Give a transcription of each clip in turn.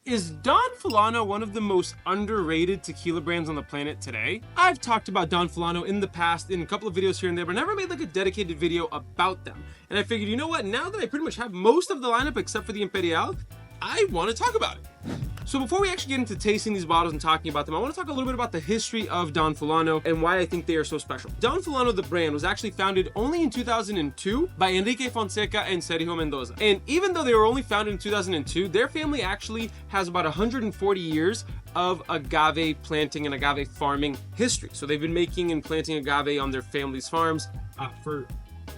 Is Don Fulano one of the most underrated tequila brands on the planet today? I've talked about Don Fulano in the past in a couple of videos here and there, but never made like a dedicated video about them. And I figured, you know what, now that I pretty much have most of the lineup except for the Imperial, I want to talk about it. So before we actually get into tasting these bottles and talking about them, I want to talk a little bit about the history of Don Fulano and why I think they are so special. Don Fulano, the brand, was actually founded only in 2002 by Enrique Fonseca and Sergio Mendoza. And even though they were only founded in 2002, their family actually has about 140 years of agave planting and agave farming history. So they've been making and planting agave on their family's farms for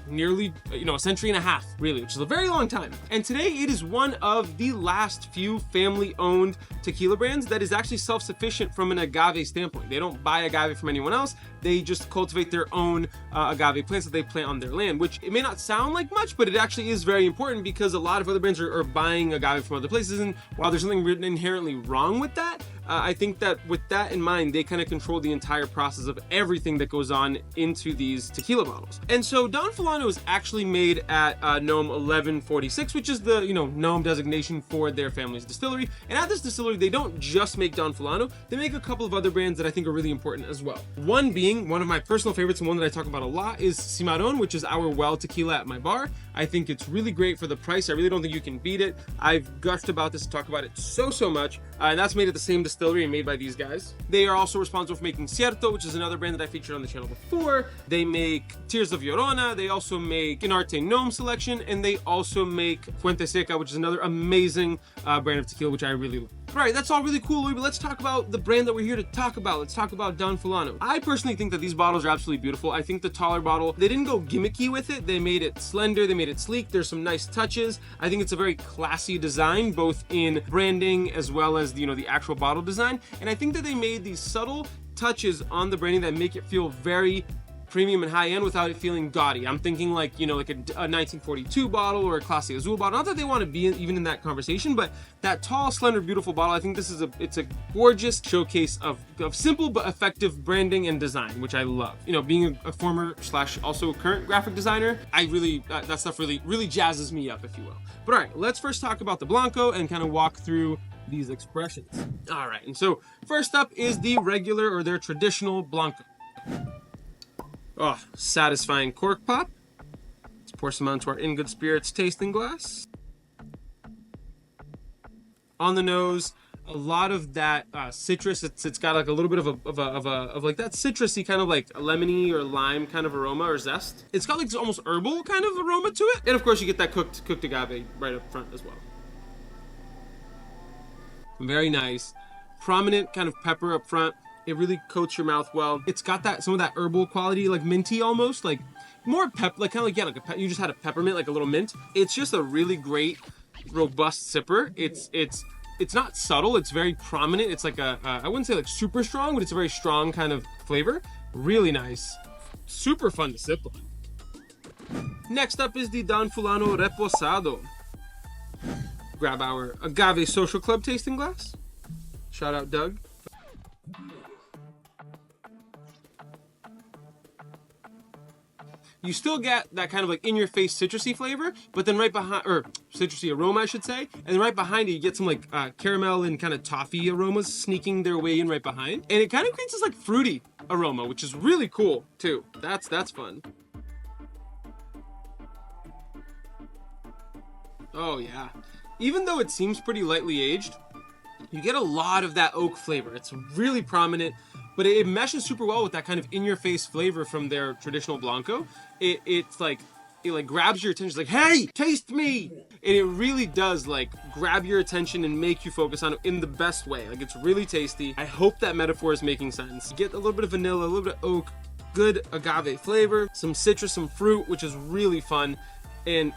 nearly, a century and a half, really, which is a very long time. And today it is one of the last few family-owned tequila brands that is actually self-sufficient from an agave standpoint. They don't buy agave from anyone else. They just cultivate their own agave plants that they plant on their land, which it may not sound like much, but it actually is very important because a lot of other brands are buying agave from other places. And while there's something inherently wrong with that, I think that with that in mind, they kind of control the entire process of everything that goes on into these tequila bottles. And so Don Fulano is actually made at NOM 1146, which is the NOM designation for their family's distillery. And at this distillery, they don't just make Don Fulano, they make a couple of other brands that I think are really important as well. One being one of my personal favorites and one that I talk about a lot is Cimarron, which is our well tequila at my bar. I think it's really great for the price. I really don't think you can beat it. I've gushed about this and talked about it so much. And that's made at the same distillery and made by these guys. They are also responsible for making Cierto, which is another brand that I featured on the channel before. They make Tears of Llorona. They also make Inarte Gnome Selection. And they also make Fuente Seca, which is another amazing brand of tequila, which I really love. All right, that's all really cool, Louis, but let's talk about the brand that we're here to talk about. Let's talk about Don Fulano. I personally think that these bottles are absolutely beautiful. I think the taller bottle, they didn't go gimmicky with it. They made it slender, they made it sleek. There's some nice touches. I think it's a very classy design, both in branding as well as, the actual bottle design. And I think that they made these subtle touches on the branding that make it feel very premium and high-end without it feeling gaudy. I'm thinking like a 1942 bottle or a Clase Azul bottle. Not that they want to be even in that conversation, but that tall, slender, beautiful bottle, I think this is it's a gorgeous showcase of simple but effective branding and design, which I love. Being a former / also current graphic designer, I really, that stuff really jazzes me up, if you will. But all right, let's first talk about the Blanco and kind of walk through these expressions. All right, and so first up is the regular or their traditional Blanco. Oh, satisfying cork pop. Let's pour some onto our In Good Spirits tasting glass. On the nose, a lot of that citrus. It's got like a little bit of like that citrusy kind of like a lemony or lime kind of aroma or zest. It's got like this almost herbal kind of aroma to it, and of course you get that cooked agave right up front as well. Very nice, prominent kind of pepper up front. It really coats your mouth well. It's got some of that herbal quality, like minty almost, like more like kind of like, yeah, you just had a peppermint, like a little mint. It's just a really great, robust sipper. It's not subtle. It's very prominent. It's like I wouldn't say like super strong, but it's a very strong kind of flavor. Really nice. Super fun to sip on. Next up is the Don Fulano Reposado. Grab our Agave Social Club tasting glass. Shout out Doug. You still get that kind of like in-your-face citrusy flavor, but then right behind, or citrusy aroma, I should say, and then right behind it, you get some like caramel and kind of toffee aromas sneaking their way in right behind, and it kind of creates this like fruity aroma, which is really cool too. That's fun. Oh yeah. Even though it seems pretty lightly aged, you get a lot of that oak flavor. It's really prominent, but it meshes super well with that kind of in-your-face flavor from their traditional Blanco. It grabs your attention. It's like, hey, taste me! And it really does like grab your attention and make you focus on it in the best way. Like, it's really tasty. I hope that metaphor is making sense. You get a little bit of vanilla, a little bit of oak, good agave flavor, some citrus, some fruit, which is really fun. And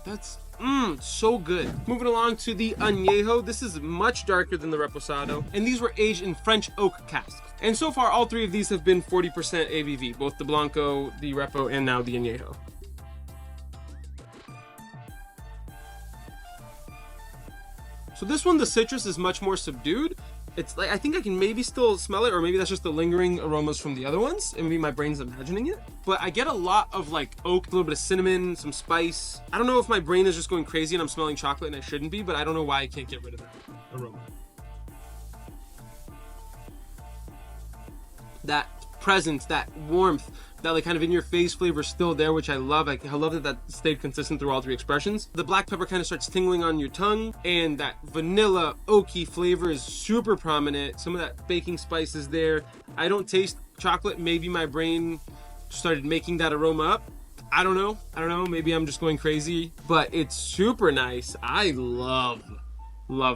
that's so good. Moving along to the Añejo. This is much darker than the Reposado, and these were aged in French oak casks. And so far, all three of these have been 40% ABV, both the Blanco, the Repo, and now the Añejo. So this one, the citrus is much more subdued. It's like, I think I can maybe still smell it, or maybe that's just the lingering aromas from the other ones, and maybe my brain's imagining it. But I get a lot of like oak, a little bit of cinnamon, some spice. I don't know if my brain is just going crazy and I'm smelling chocolate and I shouldn't be, but I don't know why I can't get rid of that. aroma. That presence, that warmth, that like kind of in your face flavor still there, which I love. I love that that stayed consistent through all three expressions. The black pepper kind of starts tingling on your tongue, and that vanilla oaky flavor is super prominent. Some of that baking spice is there. I don't taste chocolate. Maybe my brain started making that aroma up. I don't know. Maybe I'm just going crazy, but it's super nice. I love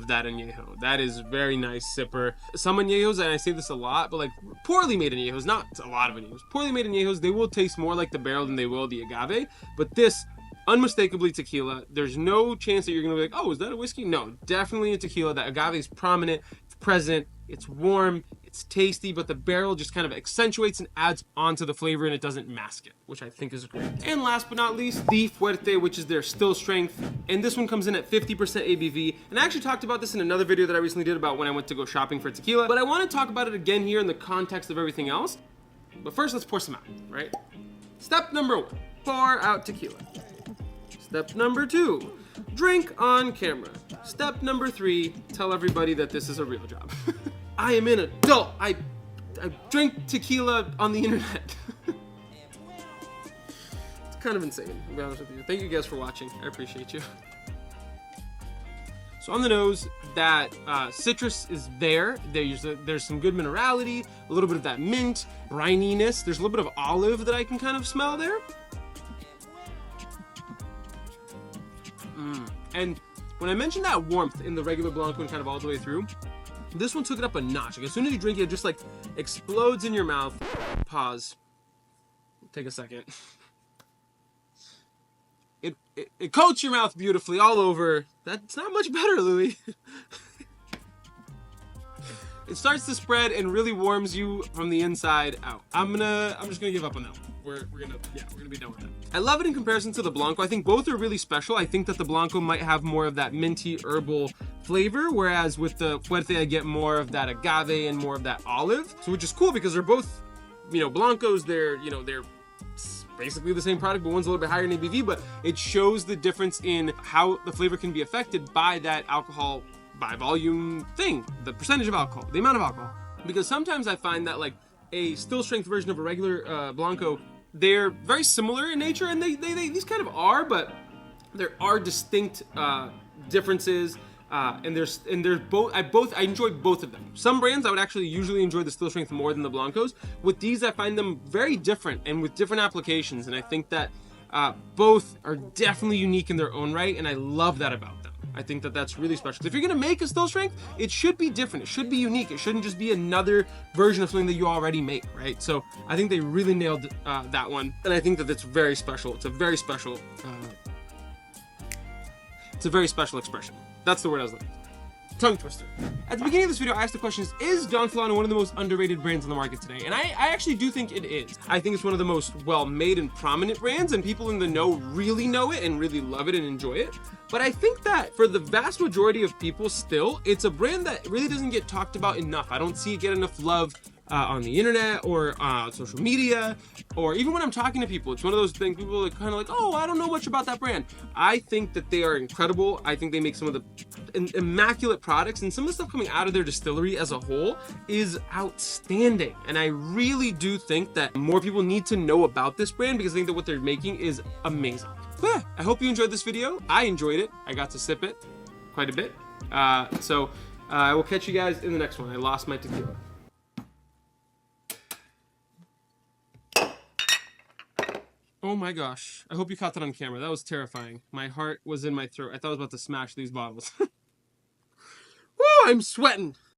that añejo. That is very nice sipper. Some añejos, and I say this a lot, but like poorly made añejos, not a lot of añejos, poorly made añejos, they will taste more like the barrel than they will the agave. But this, unmistakably tequila. There's no chance that you're gonna be like, oh, is that a whiskey? No, definitely a tequila. That agave is prominent, it's present, it's warm, it's tasty, but the barrel just kind of accentuates and adds onto the flavor, and it doesn't mask it, which I think is great. And last but not least, the Fuerte, which is their still strength. And this one comes in at 50% ABV. And I actually talked about this in another video that I recently did about when I went to go shopping for tequila, but I want to talk about it again here in the context of everything else. But first, let's pour some out, right? Step number 1, pour out tequila. Step number 2, drink on camera. Step number 3, tell everybody that this is a real job. I am an adult. I drink tequila on the internet. It's kind of insane, to be honest with you. Thank you guys for watching. I appreciate you. So on the nose, that citrus is there. There's some good minerality, a little bit of that mint, brininess. There's a little bit of olive that I can kind of smell there. And when I mentioned that warmth in the regular Blanco and kind of all the way through, this one took it up a notch. Like as soon as you drink it, it just like explodes in your mouth. Pause. Take a second. It coats your mouth beautifully all over. That's not much better, Louis. It starts to spread and really warms you from the inside out. I'm just gonna give up on that one. We're gonna be done with that. I love it in comparison to the Blanco. I think both are really special. I think that the Blanco might have more of that minty herbal flavor, whereas with the Fuerte I get more of that agave and more of that olive. So which is cool because they're both, Blancos. They're basically the same product, but one's a little bit higher in ABV. But it shows the difference in how the flavor can be affected by that alcohol by volume thing, the percentage of alcohol, the amount of alcohol. Because sometimes I find that like a still strength version of a regular Blanco, they're very similar in nature, and these kind of are, but there are distinct differences, and there's both. I enjoy both of them. Some brands I would actually usually enjoy the still strength more than the Blancos. With these, I find them very different and with different applications, and I think that both are definitely unique in their own right, and I love that about them. I think that that's really special. If you're gonna make a still strength, it should be different. It should be unique. It shouldn't just be another version of something that you already make, right? So I think they really nailed that one, and I think that it's very special. It's a very special expression. That's the word I was looking for. Tongue twister. At the beginning of this video, I asked the question, is Don Fulano one of the most underrated brands on the market today? And I actually do think it is. I think it's one of the most well-made and prominent brands, and people in the know really know it and really love it and enjoy it. But I think that for the vast majority of people still, it's a brand that really doesn't get talked about enough. I don't see it get enough love on the internet or social media, or even when I'm talking to people. It's one of those things, people are kind of like, oh, I don't know much about that brand. I think that they are incredible. I think they make some of the immaculate products, and some of the stuff coming out of their distillery as a whole is outstanding. And I really do think that more people need to know about this brand, because I think that what they're making is amazing. But yeah, I hope you enjoyed this video. I enjoyed it. I got to sip it quite a bit. So I will catch you guys in the next one. I lost my tequila. Oh my gosh. I hope you caught that on camera. That was terrifying. My heart was in my throat. I thought I was about to smash these bottles. Woo, I'm sweating.